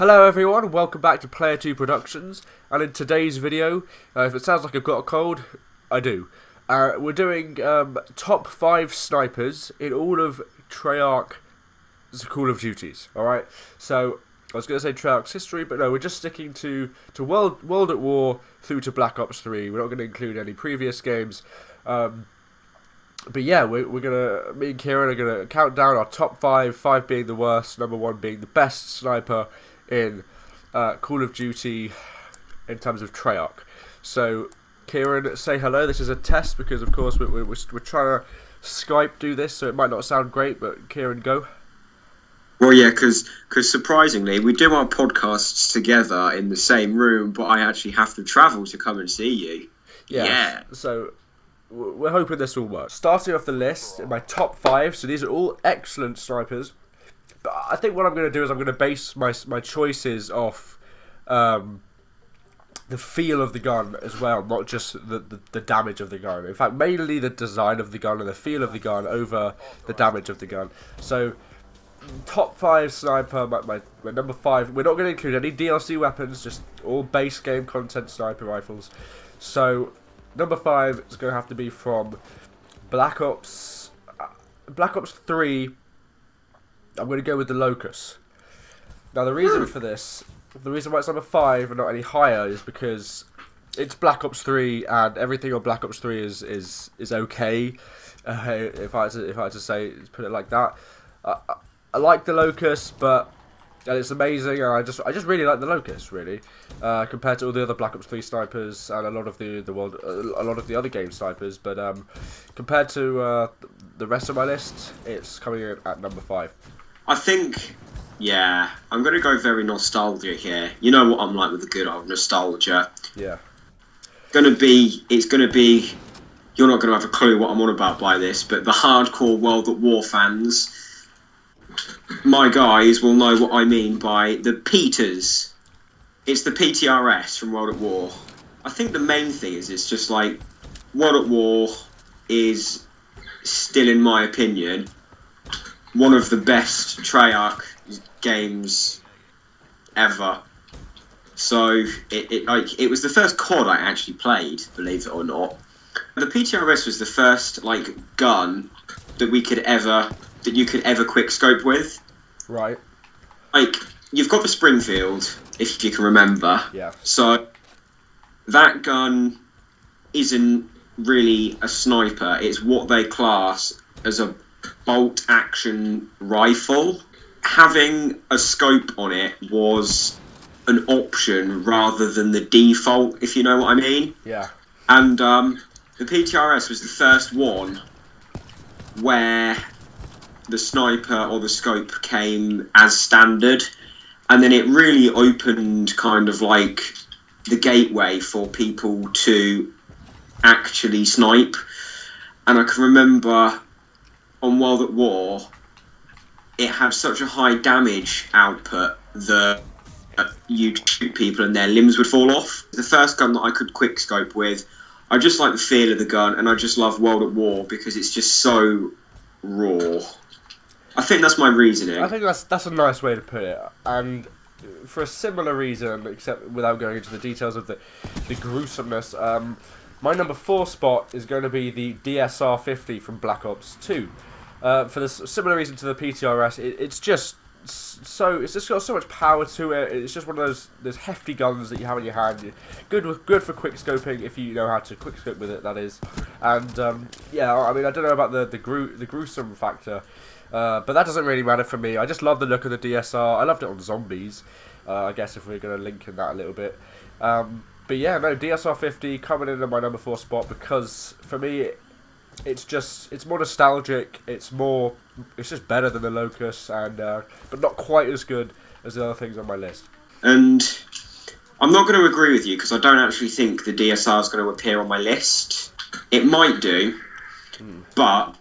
Hello everyone, welcome back to Player 2 Productions, and in today's video, if it sounds like I've got a cold, I do. We're doing top 5 snipers in all of Treyarch's Call of Duties, alright? So, I was going to say Treyarch's history, but no, we're just sticking to World at War through to Black Ops 3. We're not going to include any previous games. But yeah, me and Kieran are going to count down our top 5, 5 being the worst, number 1 being the best sniper in Call of Duty in terms of Treyarch. So, Kieran, say hello. This is a test because, of course, we're trying to Skype do this, so it might not sound great, but Kieran, go. Well, yeah, because surprisingly, we do our podcasts together in the same room, but I actually have to travel to come and see you. Yeah. So, we're hoping this will work. Starting off the list, my top 5, so these are all excellent snipers. But I think what I'm going to do is I'm going to base my choices off the feel of the gun as well, not just the damage of the gun. In fact, mainly the design of the gun and the feel of the gun over the damage of the gun. So, top 5 sniper, my number 5, we're not going to include any DLC weapons, just all base game content sniper rifles. So, number 5 is going to have to be from Black Ops 3. I'm going to go with the Locust. Now, the reason for this, the reason why it's number 5 and not any higher, is because it's Black Ops 3 and everything on Black Ops 3 is okay. If I had to say, put it like that. I like the Locust, and it's amazing. And I just really like the Locust, really, compared to all the other Black Ops 3 snipers and a lot of the other game snipers. But compared to the rest of my list, it's coming in at number 5. I think, yeah, I'm going to go very nostalgic here. You know what I'm like with the good old nostalgia. Yeah. It's going to be, you're not going to have a clue what I'm on about by this, but the hardcore World at War fans, my guys will know what I mean by the Peters. It's the PTRS from World at War. I think the main thing is it's just like World at War is still, in my opinion, one of the best Treyarch games ever. So it was the first COD I actually played, believe it or not. The PTRS was the first gun that you could ever quick scope with. Right. You've got the Springfield, if you can remember. Yeah. So that gun isn't really a sniper. It's what they class as a bolt action rifle. Having a scope on it was an option rather than the default, if you know what I mean. Yeah. And the PTRS was the first one where the sniper or the scope came as standard, and then it really opened kind of like the gateway for people to actually snipe. And I can remember on World at War, it had such a high damage output that you'd shoot people and their limbs would fall off. The first gun that I could quick scope with, I just like the feel of the gun, and I just love World at War because it's just so raw. I think that's my reasoning. I think that's a nice way to put it, and for a similar reason, except without going into the details of the gruesomeness, my number 4 spot is going to be the DSR-50 from Black Ops 2. For the similar reason to the PTRS, it's just got so much power to it. It's just one of those hefty guns that you have in your hand. Good for quick scoping if you know how to quick scope with it. That is, and yeah, I mean, I don't know about the gruesome factor. But that doesn't really matter for me. I just love the look of the DSR. I loved it on zombies. I guess if we're going to link in that a little bit. But yeah, no, DSR-50 coming in at my number 4 spot because for me, it's more nostalgic. It's just better than the Locust, and but not quite as good as the other things on my list. And I'm not going to agree with you because I don't actually think the DSR is going to appear on my list. It might do, but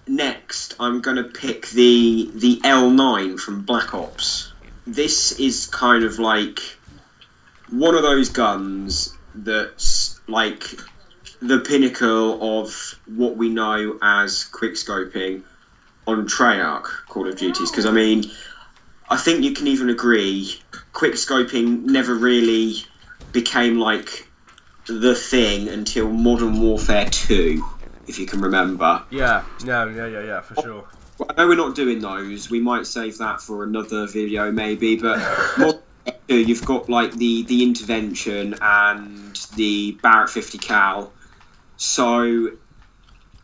next I'm going to pick the L9 from Black Ops. This is kind of like one of those guns that's like the pinnacle of what we know as quickscoping on Treyarch Call of Duties. Because I mean, I think you can even agree quickscoping never really became like the thing until Modern Warfare 2, if you can remember. Yeah, for sure. Well, I know we're not doing those. We might save that for another video, maybe. But Modern Warfare 2, you've got like the intervention and the Barrett 50 cal. So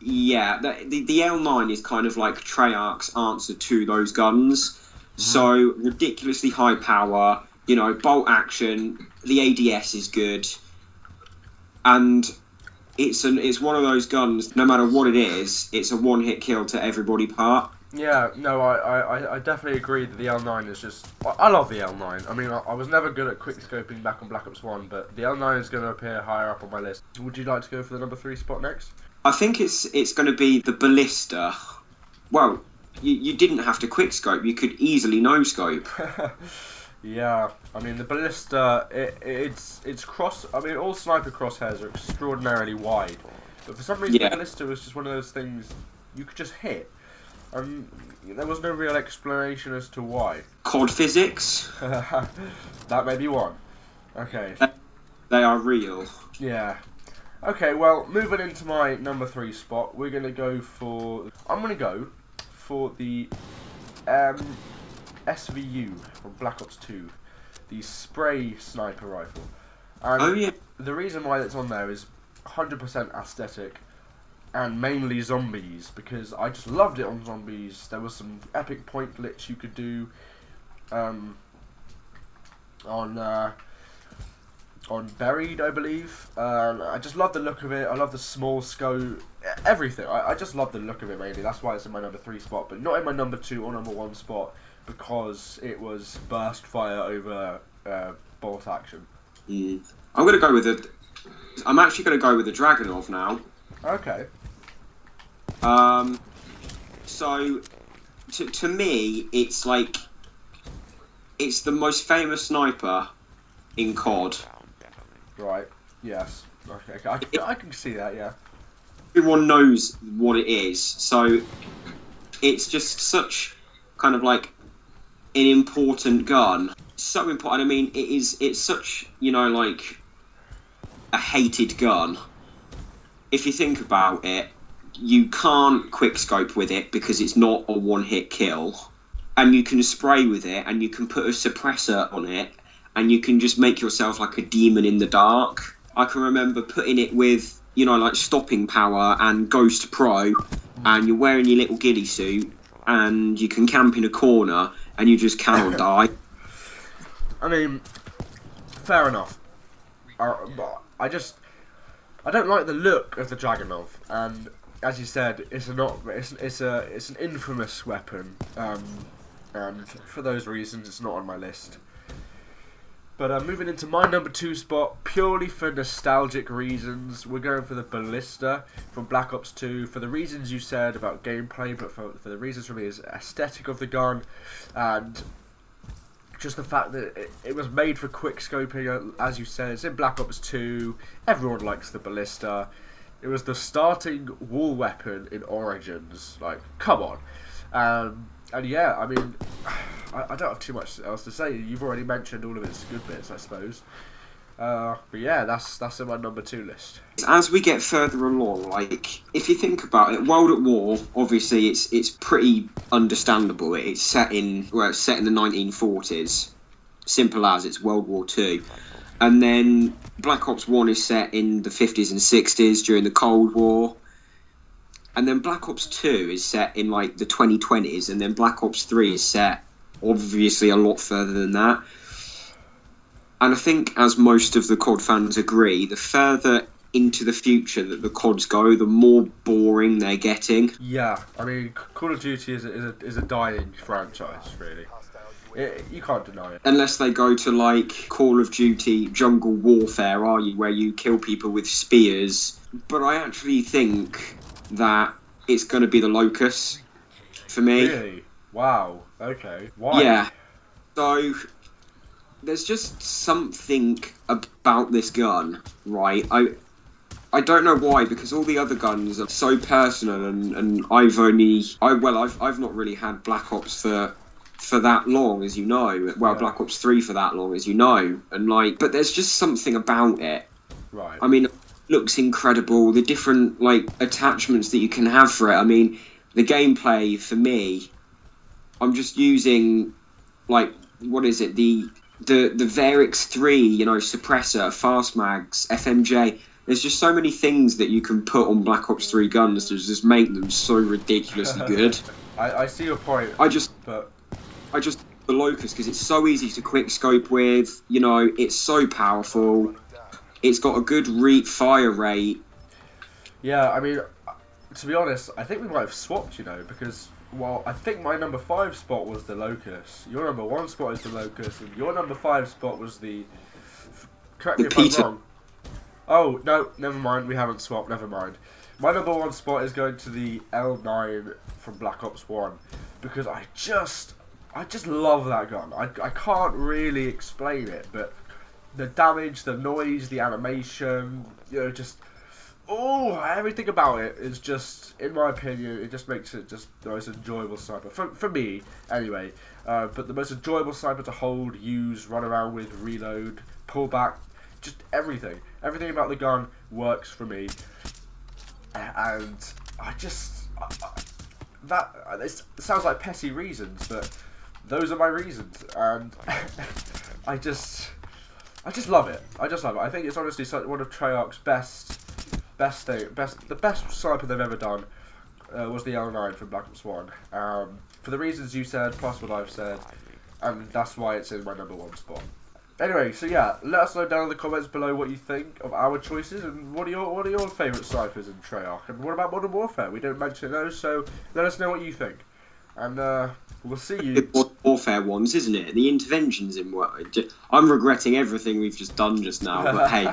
yeah, the L9 is kind of like Treyarch's answer to those guns. Mm-hmm. So ridiculously high power, you know, bolt action. The ADS is good, and it's one of those guns. No matter what it is, it's a one-hit kill to everybody part. Yeah, no, I definitely agree that the L9 is just... I love the L9. I mean, I was never good at quickscoping back on Black Ops 1, but the L9 is going to appear higher up on my list. Would you like to go for the number 3 spot next? I think it's going to be the Ballista. Well, you didn't have to quickscope. You could easily no-scope. Yeah, I mean, the Ballista, it's cross... I mean, all sniper crosshairs are extraordinarily wide. But for some reason, the Ballista was just one of those things you could just hit. There was no real explanation as to why. COD physics? That may be one. Okay. They are real. Yeah. Okay, well, moving into my number 3 spot, we're going to go for... I'm going to go for the SVU from Black Ops 2. The spray sniper rifle. And the reason why it's on there is 100% aesthetic. And mainly zombies, because I just loved it on zombies. There was some epic point glitch you could do on Buried, I believe. I just love the look of it. I love the small scope, everything. I just love the look of it mainly. That's why it's in my number 3 spot, but not in my number 2 or number 1 spot, because it was burst fire over bolt action. I'm gonna go with it. I'm actually gonna go with the Dragunov now. Okay. So, to me, it's like, it's the most famous sniper in COD. Right, yes. Okay, I can see that, yeah. Everyone knows what it is, so it's just such, kind of like, an important gun. So important, I mean, it's such, you know, like, a hated gun. If you think about it, you can't quickscope with it because it's not a one-hit kill, and you can spray with it, and you can put a suppressor on it, and you can just make yourself like a demon in the dark. I can remember putting it with, you know, like stopping power and Ghost Pro, and you're wearing your little ghillie suit, and you can camp in a corner, and you just cannot die. I mean, fair enough. I don't like the look of the Dragunov, and as you said, it's an infamous weapon, and for those reasons, it's not on my list. But moving into my number 2 spot, purely for nostalgic reasons, we're going for the Ballista from Black Ops 2. For the reasons you said about gameplay, but for the reasons for me is aesthetic of the gun, and just the fact that it was made for quick scoping, as you said. It's in Black Ops 2. Everyone likes the Ballista. It was the starting wall weapon in Origins. Like, come on. And yeah, I mean, I don't have too much else to say. You've already mentioned all of its good bits, I suppose. But yeah, that's in my number 2 list. As we get further along, like, if you think about it, World at War, obviously it's pretty understandable. It's set in the 1940s. Simple as, it's World War II. And then Black Ops 1 is set in the 50s and 60s during the Cold War. And then Black Ops 2 is set in like the 2020s, and then Black Ops 3 is set obviously a lot further than that. And I think, as most of the COD fans agree, the further into the future that the CODs go, the more boring they're getting. Yeah, I mean, Call of Duty is a dying franchise, really. You can't deny it. Unless they go to like Call of Duty Jungle Warfare, where you kill people with spears. But I actually think that it's going to be the Locust for me. Really? Wow. Okay. Why? Yeah. So there's just something about this gun, right? I don't know why, because all the other guns are so personal, and I've not really had Black Ops for for that long, as you know. Well, Yeah. Black Ops 3 for that long, as you know. And like, but there's just something about it. Right. I mean, it looks incredible. The different like attachments that you can have for it. I mean, the gameplay for me, I'm just using like, what is it? The Varix 3, you know, suppressor, fast mags, FMJ. There's just so many things that you can put on Black Ops 3 guns to just make them so ridiculously good. I see your point. The Locust, because it's so easy to quick scope with. You know, it's so powerful. It's got a good fire rate. Yeah, I mean, to be honest, I think we might have swapped, you know, because, well, I think my number 5 spot was the Locust. Your number 1 spot is the Locust, and your number 5 spot was the... Correct me if I'm wrong. Oh, no, never mind, we haven't swapped, never mind. My number 1 spot is going to the L9 from Black Ops 1, because I just love that gun. I can't really explain it, but the damage, the noise, the animation, you know, just... Oh, everything about it is just, in my opinion, it just makes it just the most enjoyable sniper. For me, anyway. But the most enjoyable sniper to hold, use, run around with, reload, pull back, just everything. Everything about the gun works for me. And I just... it sounds like petty reasons, but those are my reasons. And I just love it. I just love it. I think it's honestly one of Treyarch's the best sniper they've ever done was the L9 from Black Ops 1. For the reasons you said, plus what I've said, and that's why it's in my number 1 spot. Anyway, so yeah, let us know down in the comments below what you think of our choices, and what are your favourite snipers in Treyarch, and what about Modern Warfare? We didn't mention those, so let us know what you think. And we'll see you. The Modern Warfare ones, isn't it? The interventions in what I'm regretting everything we've just done just now, but hey.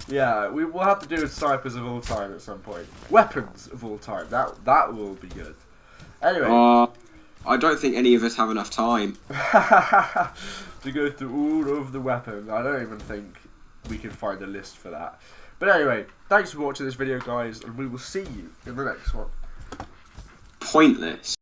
Yeah, we will have to do with snipers of all time at some point. Weapons of all time. That will be good. Anyway. I don't think any of us have enough time to go through all of the weapons. I don't even think we can find a list for that. But anyway, thanks for watching this video, guys, and we will see you in the next one. Pointless.